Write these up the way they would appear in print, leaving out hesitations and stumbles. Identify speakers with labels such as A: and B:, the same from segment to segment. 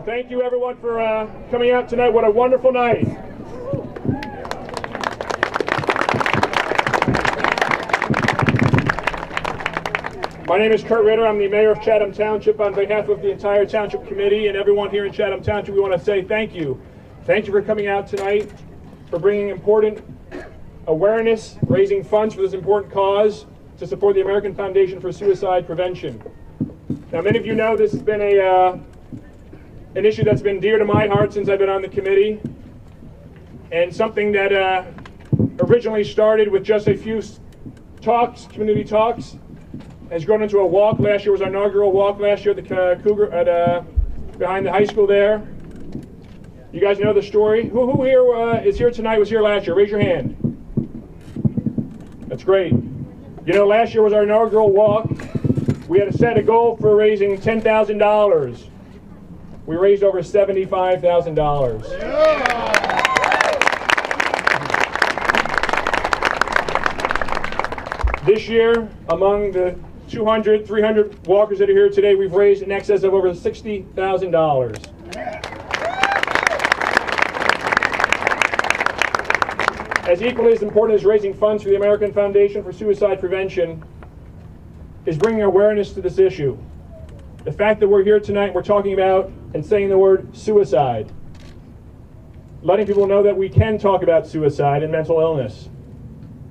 A: Well, thank you everyone for coming out tonight. What a wonderful night. My name is Kurt Ritter. I'm the mayor of Chatham Township. On behalf of the entire Township Committee and everyone here in Chatham Township, we want to say thank you. Thank you for coming out tonight, for bringing important awareness, raising funds for this important cause to support the American Foundation for Suicide Prevention. Now, many of you know this has been an issue that's been dear to my heart since I've been on the committee, and something that originally started with just a few talks, community talks, has grown into a walk. Last year was our inaugural walk last year at the Cougar behind the high school there. You guys know the story. Who here is here tonight was here last year? Raise your hand. That's great. You know, last year was our inaugural walk. We had set a goal for raising $10,000. We raised over $75,000. This year, among the 200, 300 walkers that are here today, we've raised in excess of over $60,000. As equally as important as raising funds for the American Foundation for Suicide Prevention is bringing awareness to this issue. The fact that we're here tonight, we're talking about and saying the word suicide. Letting people know that we can talk about suicide and mental illness.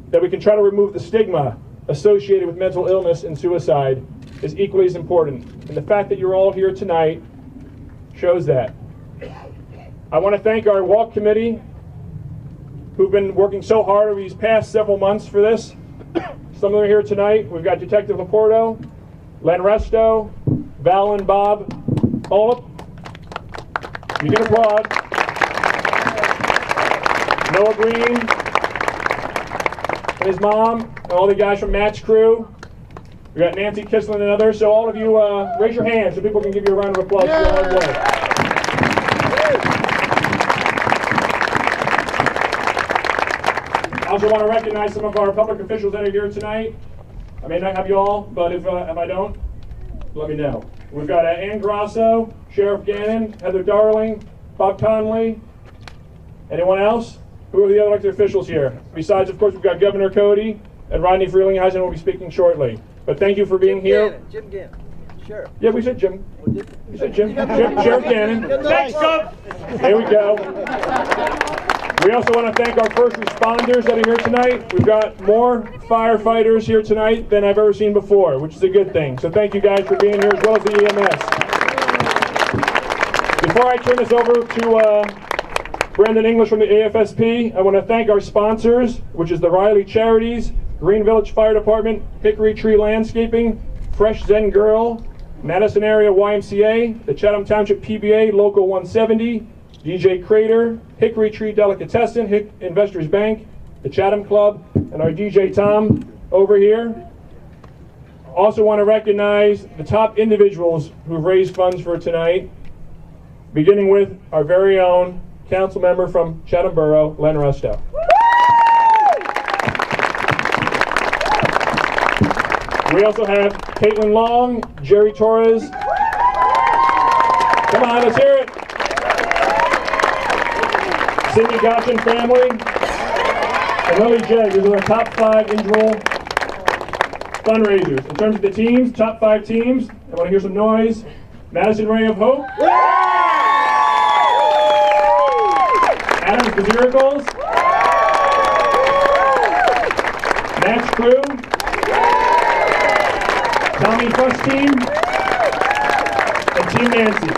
A: That we can try to remove the stigma associated with mental illness and suicide is equally as important. And the fact that you're all here tonight shows that. I want to thank our walk committee who've been working so hard over these past several months for this. Some of them are here tonight. We've got Detective Laporto, Len Resto, Val and Bob Olip. You can applaud. Noah Green and his mom, and all the guys from Matt's crew. We got Nancy Kislin and others. So all of you, raise your hands so people can give you a round of applause for your hard work. I also want to recognize some of our public officials that are here tonight. I may not have you all, but if I don't, let me know. We've got Ann Grasso, Sheriff Gannon, Heather Darling, Bob Conley. Anyone else? Who are the other elected officials here? Besides, of course, we've got Governor Cody and Rodney Frelinghuysen will be speaking shortly. But thank you for being here.
B: Jim Gannon. Sheriff.
A: Yeah, we said Jim. We said Jim. Sheriff Gannon. Thanks, Gov. Here we go. We also want to thank our first responders that are here tonight. We've got more firefighters here tonight than I've ever seen before, which is a good thing. So thank you guys for being here, as well as the EMS. Before I turn this over to Brandon English from the AFSP, I want to thank our sponsors, which is the Riley Charities, Green Village Fire Department, Hickory Tree Landscaping, Fresh Zen Girl, Madison Area YMCA, the Chatham Township PBA, Local 170, DJ Crater, Hickory Tree Delicatessen, Investors Bank, the Chatham Club, and our DJ Tom over here. Also want to recognize the top individuals who've raised funds for tonight, beginning with our very own council member from Chatham Borough, Len Resto. We also have Caitlin Long, Jerry Torres. Come on, let's hear it. Cindy Gotchin family, and Lily Jegg. These are the top 5 individual fundraisers. In terms of the teams, top 5 teams, I want to hear some noise. Madison Ray of Hope. Adams Beziricals. Matt's Crew. Tommy Fuss Team. And Team Nancy.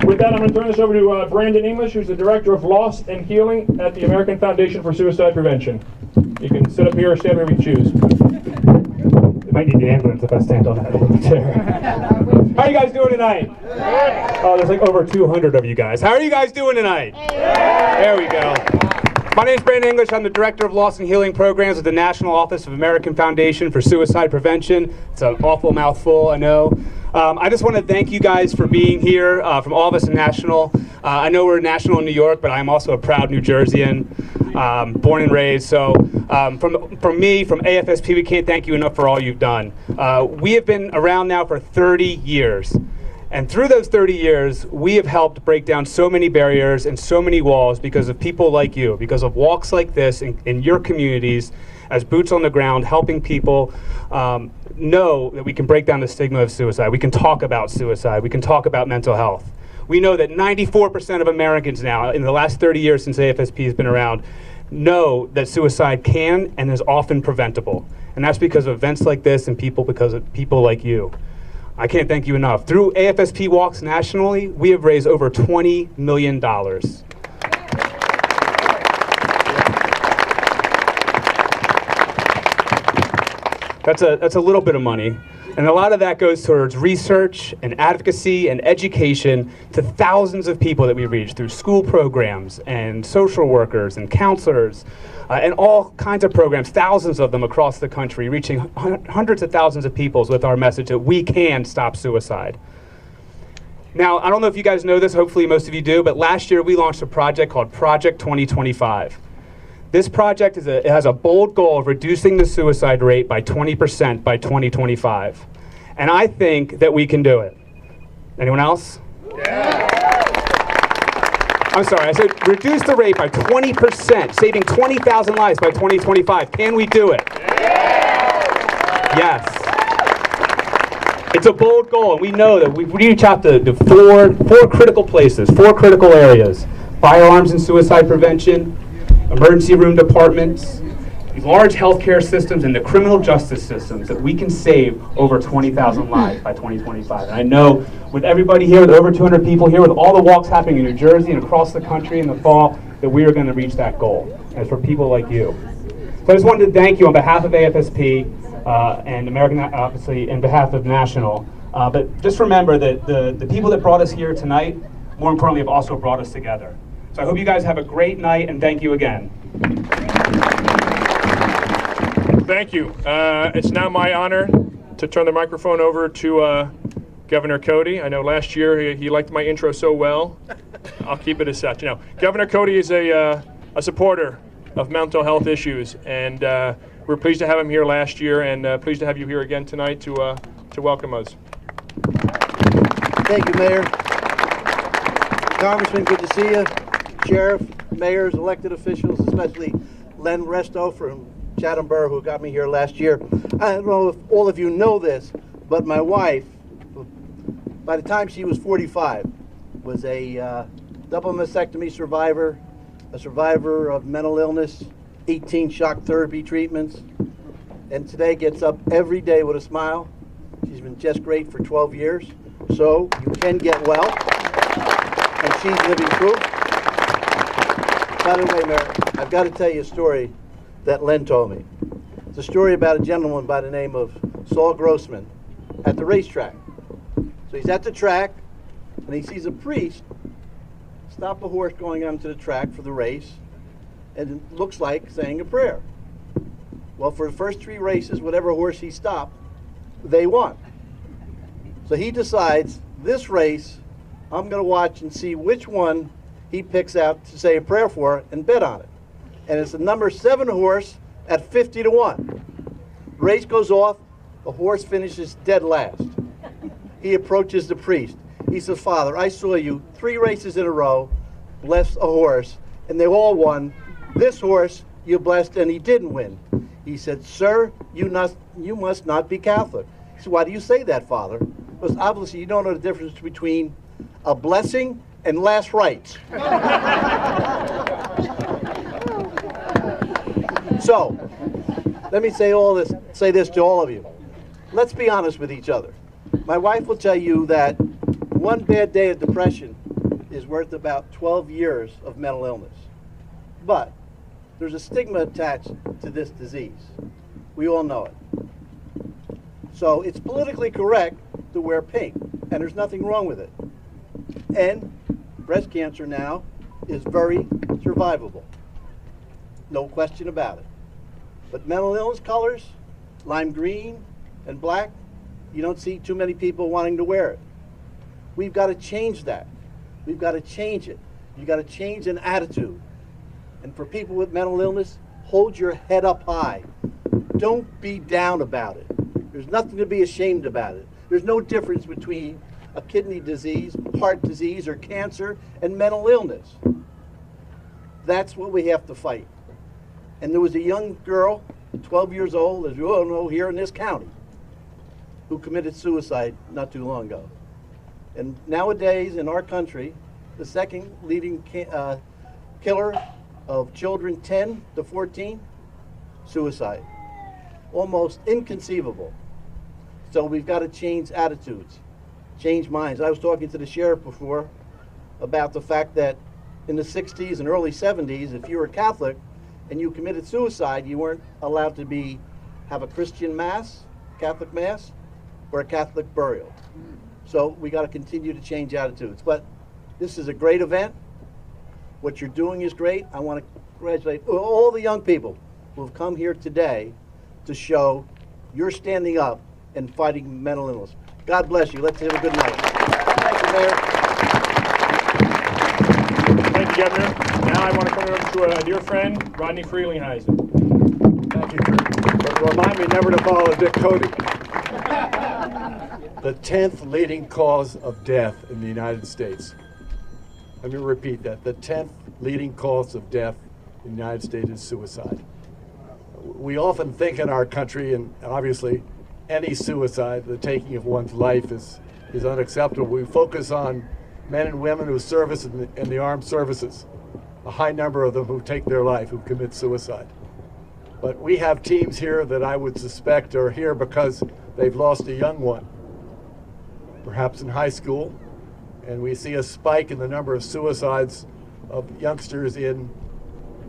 A: With that, I'm going to turn this over to Brandon English, who's the Director of Loss and Healing at the American Foundation for Suicide Prevention. You can sit up here or stand wherever you choose. You might need the ambulance if I stand on that little chair. How are you guys doing tonight? Oh, there's like over 200 of you guys. How are you guys doing tonight? There we go. My name is Brandon English. I'm the Director of Loss and Healing Programs at the National Office of American Foundation for Suicide Prevention. It's an awful mouthful, I know. I just want to thank you guys for being here, from all of us in National. I know we're national in New York, but I'm also a proud New Jerseyan, born and raised. So
B: From me, from AFSP, we can't thank you enough for all you've done. We have been around now for 30 years. And through those 30 years, we have helped break down so many barriers and so many walls because of people like you, because of walks like this in your communities, as boots on the ground, helping people know that we can break down the stigma of suicide. We can talk about suicide. We can talk about mental health. We know that 94% of Americans now, in the last 30 years since AFSP has been around, know that suicide can and is often preventable. And that's because of events like this and because of people like you. I can't thank you enough. Through AFSP Walks nationally, we have raised over $20 million. That's a little bit of money. And a lot of that goes towards research and advocacy and education to thousands of people that we reach through school programs and social workers and counselors and all kinds of programs, thousands of them across the country, reaching hundreds of thousands of people with our message that we can stop suicide. Now, I don't know if you guys know this, hopefully most of you do, but last year we launched a project called Project 2025. This project it has a bold goal of reducing the suicide rate by 20% by 2025. And I think that we can do it. Anyone else? Yeah. I'm sorry, I said reduce the rate by 20%, saving 20,000 lives by 2025. Can we do it? Yeah. Yes. It's a bold goal, and we know that we reach out to four critical places, 4 critical areas: firearms and suicide prevention, emergency room departments, large healthcare systems, and the criminal justice systems that we can save over 20,000 lives by 2025. And I know with everybody here, with over 200 people here, with all the walks happening in New Jersey and across the country in the fall, that we are going to reach that goal. And it's for people like you. So I just wanted to thank you on behalf of AFSP and American, obviously, in behalf of National. But just remember that the people that brought us here tonight, more importantly, have also brought us together. So I hope you guys have a great night, and thank you again.
A: Thank you. It's now my honor to turn the microphone over to Governor Cody. I know last year he liked my intro so well. I'll keep it as such. You know, Governor Cody is a supporter of mental health issues, and we're pleased to have him here last year, and pleased to have you here again tonight to welcome us.
C: Thank you, Mayor. Congressman, good to see you. Sheriff, mayors, elected officials, especially Len Resto from Chatham Borough, who got me here last year. I don't know if all of you know this, but my wife, by the time she was 45, was a double mastectomy survivor, a survivor of mental illness, 18 shock therapy treatments, and today gets up every day with a smile. She's been just great for 12 years, so you can get well, and she's living proof. By the way, Mayor, I've got to tell you a story that Len told me. It's a story about a gentleman by the name of Saul Grossman at the racetrack. So he's at the track, and he sees a priest stop a horse going onto the track for the race, and it looks like saying a prayer. Well, for the first 3 races, whatever horse he stopped, they won. So he decides, this race, I'm going to watch and see which one he picks out to say a prayer for and bet on it. And it's the number 7 horse at 50 to 1. Race goes off, the horse finishes dead last. He approaches the priest. He says, Father, I saw you 3 races in a row, bless a horse, and they all won. This horse you blessed and he didn't win. He said, sir, you must not be Catholic. He said, why do you say that, Father? Because obviously you don't know the difference between a blessing and last rites. So, let me say this to all of you. Let's be honest with each other. My wife will tell you that one bad day of depression is worth about 12 years of mental illness. But there's a stigma attached to this disease. We all know it. So it's politically correct to wear pink, and there's nothing wrong with it. And breast cancer now is very survivable. No question about it. But mental illness colors, lime green and black, you don't see too many people wanting to wear it. We've got to change that. We've got to change it. You've got to change an attitude. And for people with mental illness, hold your head up high. Don't be down about it. There's nothing to be ashamed about it. There's no difference between a kidney disease, heart disease, or cancer, and mental illness. That's what we have to fight. And there was a young girl, 12 years old, as you all know, here in this county, who committed suicide not too long ago. And nowadays in our country, the second leading killer of children 10 to 14, suicide. Almost inconceivable. So we've got to change attitudes, change minds. I was talking to the sheriff before about the fact that in the 60s and early 70s, if you were Catholic and you committed suicide, you weren't allowed to have a Christian mass, Catholic mass, or a Catholic burial. So we got to continue to change attitudes. But this is a great event. What you're doing is great. I want to congratulate all the young people who have come here today to show you're standing up and fighting mental illness. God bless you. Let's have a good night. Thank you, Mayor.
A: Thank you, Governor. Now I want to turn it over to a dear friend, Rodney Frelinghuysen.
D: Thank you, Drew. But remind me never to follow Dick Cody. The 10th leading cause of death in the United States. Let me repeat that. The 10th leading cause of death in the United States is suicide. We often think in our country, and obviously any suicide, the taking of one's life is unacceptable. We focus on men and women who service in the armed services, a high number of them who take their life, who commit suicide. But we have teams here that I would suspect are here because they've lost a young one, perhaps in high school, and we see a spike in the number of suicides of youngsters in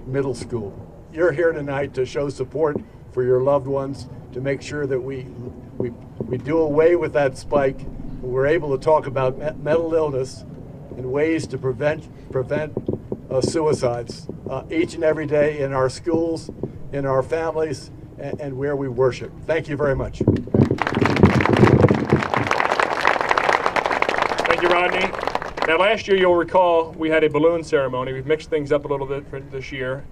D: middle school. You're here tonight to show support for your loved ones, to make sure that we do away with that spike. We're able to talk about mental illness and ways to prevent suicides each and every day in our schools, in our families, and where we worship. Thank you very much.
A: Thank you, Rodney. Now, last year, you'll recall, we had a balloon ceremony. We've mixed things up a little bit for this year.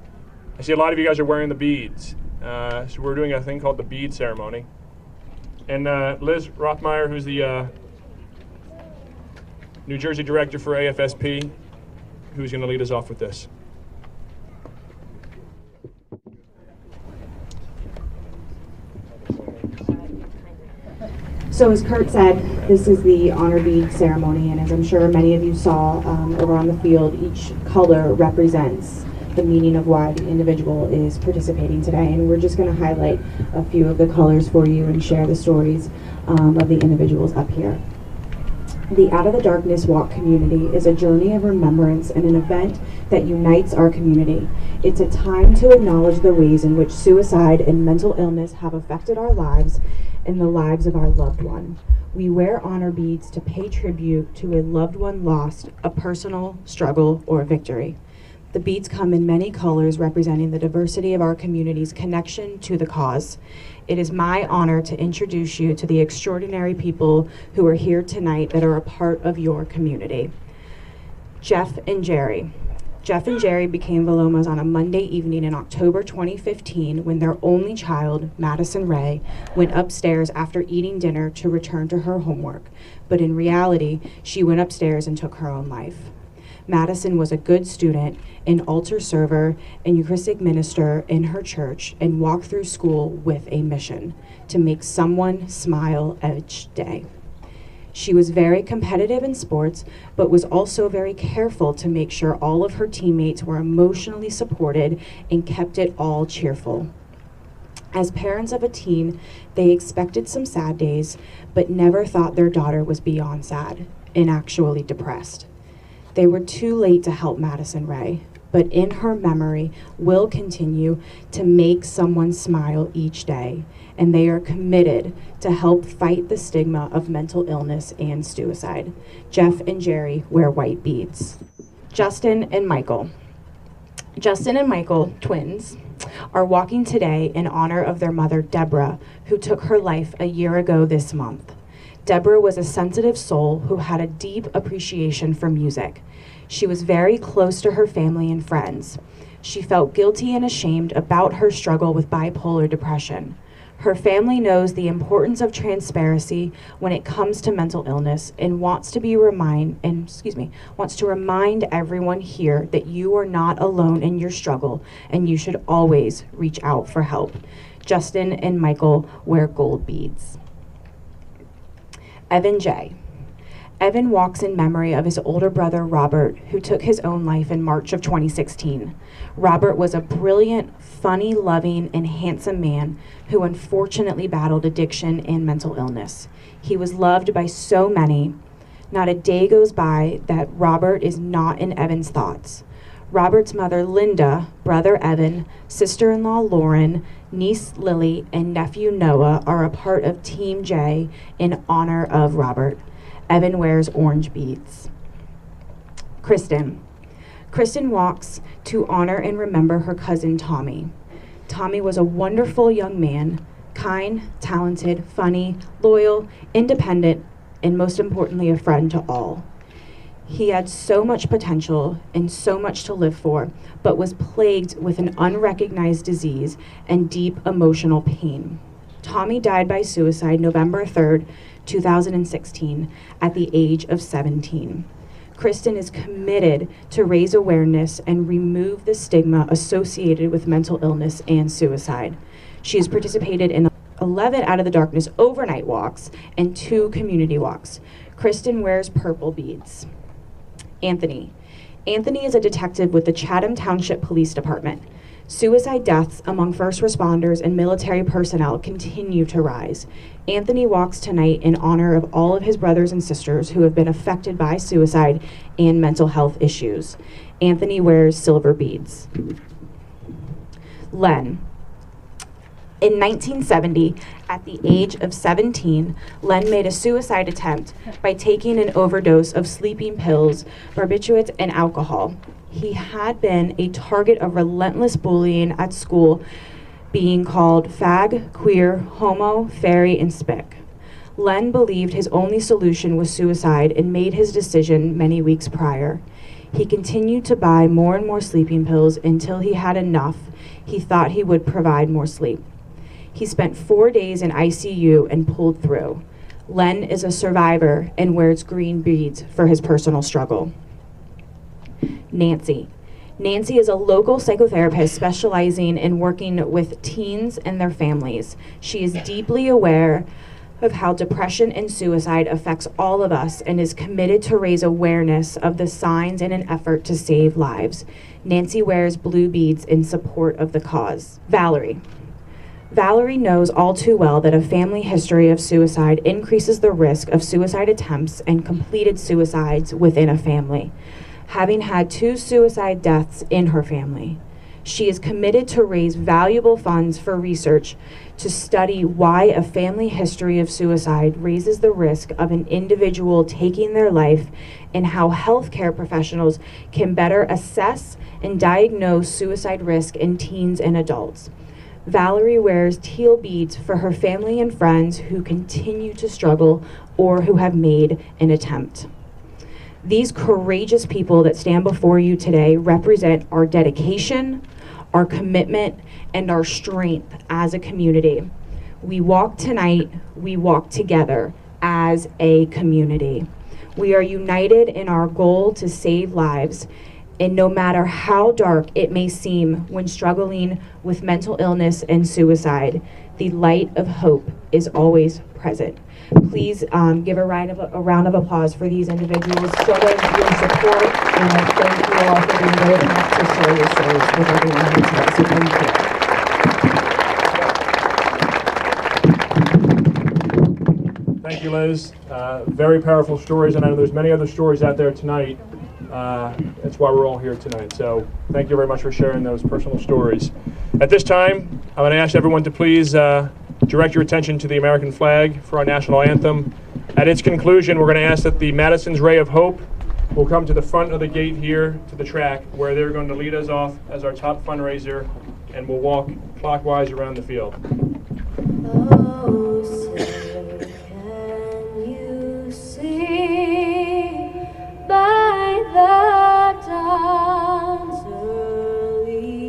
A: I see a lot of you guys are wearing the beads. So we're doing a thing called the Bead Ceremony. And Liz Rothmeyer, who's the New Jersey director for AFSP, who's going to lead us off with this.
E: So as Kurt said, this is the honor bead ceremony, and as I'm sure many of you saw over on the field, each color represents the meaning of why the individual is participating today, and we're just going to highlight a few of the colors for you and share the stories of the individuals up here. The Out of the Darkness Walk community is a journey of remembrance and an event that unites our community. It's a time to acknowledge the ways in which suicide and mental illness have affected our lives and the lives of our loved one. We wear honor beads to pay tribute to a loved one lost, a personal struggle, or a victory. The beads come in many colors representing the diversity of our community's connection to the cause. It is my honor to introduce you to the extraordinary people who are here tonight that are a part of your community. Jeff and Jerry. Jeff and Jerry became Velomas on a Monday evening in October 2015 when their only child, Madison Ray, went upstairs after eating dinner to return to her homework. But in reality, she went upstairs and took her own life. Madison was a good student, an altar server, and Eucharistic minister in her church, and walked through school with a mission: to make someone smile each day. She was very competitive in sports, but was also very careful to make sure all of her teammates were emotionally supported and kept it all cheerful. As parents of a teen, they expected some sad days, but never thought their daughter was beyond sad and actually depressed. They were too late to help Madison Ray, but in her memory will continue to make someone smile each day, and they are committed to help fight the stigma of mental illness and suicide. Jeff and Jerry wear white beads. Justin and Michael. Justin and Michael, twins, are walking today in honor of their mother, Deborah, who took her life a year ago this month. Deborah was a sensitive soul who had a deep appreciation for music. She was very close to her family and friends. She felt guilty and ashamed about her struggle with bipolar depression. Her family knows the importance of transparency when it comes to mental illness and wants to remind everyone here that you are not alone in your struggle and you should always reach out for help. Justin and Michael wear gold beads. Evan J. Evan walks in memory of his older brother, Robert, who took his own life in March of 2016. Robert was a brilliant, funny, loving, and handsome man who unfortunately battled addiction and mental illness. He was loved by so many. Not a day goes by that Robert is not in Evan's thoughts. Robert's mother, Linda, brother Evan, sister-in-law Lauren, niece Lily, and nephew Noah are a part of Team J in honor of Robert. Evan wears orange beads. Kristen. Kristen walks to honor and remember her cousin Tommy. Tommy was a wonderful young man, kind, talented, funny, loyal, independent, and most importantly, a friend to all. He had so much potential and so much to live for, but was plagued with an unrecognized disease and deep emotional pain. Tommy died by suicide November 3rd, 2016, at the age of 17. Kristen is committed to raise awareness and remove the stigma associated with mental illness and suicide. She has participated in 11 Out of the Darkness overnight walks and 2 community walks. Kristen wears purple beads. Anthony. Anthony is a detective with the Chatham Township Police Department. Suicide deaths among first responders and military personnel continue to rise. Anthony walks tonight in honor of all of his brothers and sisters who have been affected by suicide and mental health issues. Anthony wears silver beads. Len. In 1970, at the age of 17, Len made a suicide attempt by taking an overdose of sleeping pills, barbiturates, and alcohol. He had been a target of relentless bullying at school, being called fag, queer, homo, fairy, and spick. Len believed his only solution was suicide and made his decision many weeks prior. He continued to buy more and more sleeping pills until he had enough. He thought he would provide more sleep. He spent 4 days in ICU and pulled through. Len is a survivor and wears green beads for his personal struggle. Nancy. Nancy is a local psychotherapist specializing in working with teens and their families. She is deeply aware of how depression and suicide affects all of us and is committed to raise awareness of the signs in an effort to save lives. Nancy wears blue beads in support of the cause. Valerie. Valerie knows all too well that a family history of suicide increases the risk of suicide attempts and completed suicides within a family, having had 2 suicide deaths in her family. She is committed to raise valuable funds for research to study why a family history of suicide raises the risk of an individual taking their life and how healthcare professionals can better assess and diagnose suicide risk in teens and adults. Valerie wears teal beads for her family and friends who continue to struggle or who have made an attempt. These courageous people that stand before you today represent our dedication, our commitment, and our strength as a community. We walk tonight, we walk together as a community. We are united in our goal to save lives, and no matter how dark it may seem when struggling with mental illness and suicide, the light of hope is always present. Please give a round of applause for these individuals. Show them your support, and thank you all for being brave enough to share your stories with everyone here today. So thank you.
A: Thank you, Liz. Very powerful stories, and I know there's many other stories out there tonight. That's why we're all here tonight. So thank you very much for sharing those personal stories. At this time, I'm going to ask everyone to please direct your attention to the American flag for our national anthem. At its conclusion, we're going to ask that the Madison's Ray of Hope will come to the front of the gate here to the track where they're going to lead us off as our top fundraiser, and we'll walk clockwise around the field.
F: Oh, say, can you see by the dawn's early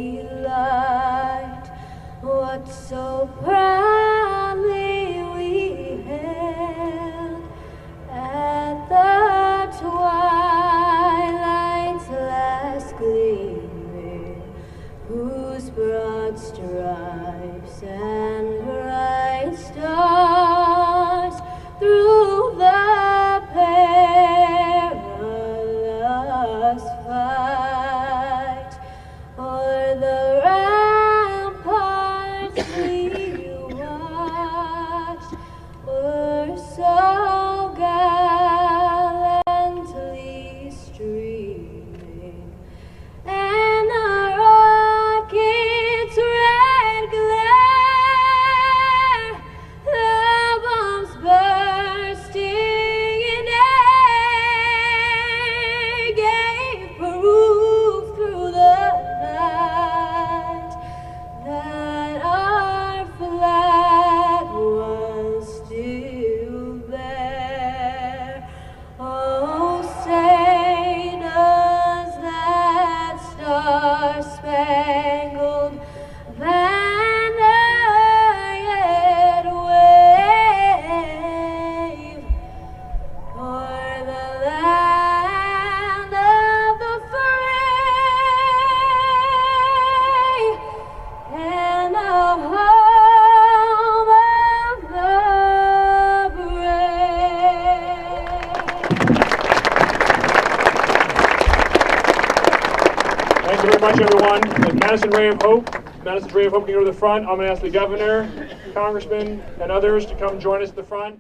A: much, everyone. And Madison Ray of Hope. Madison Ray of Hope can go to the front. I'm going to ask the governor, congressman, and others to come join us at the front.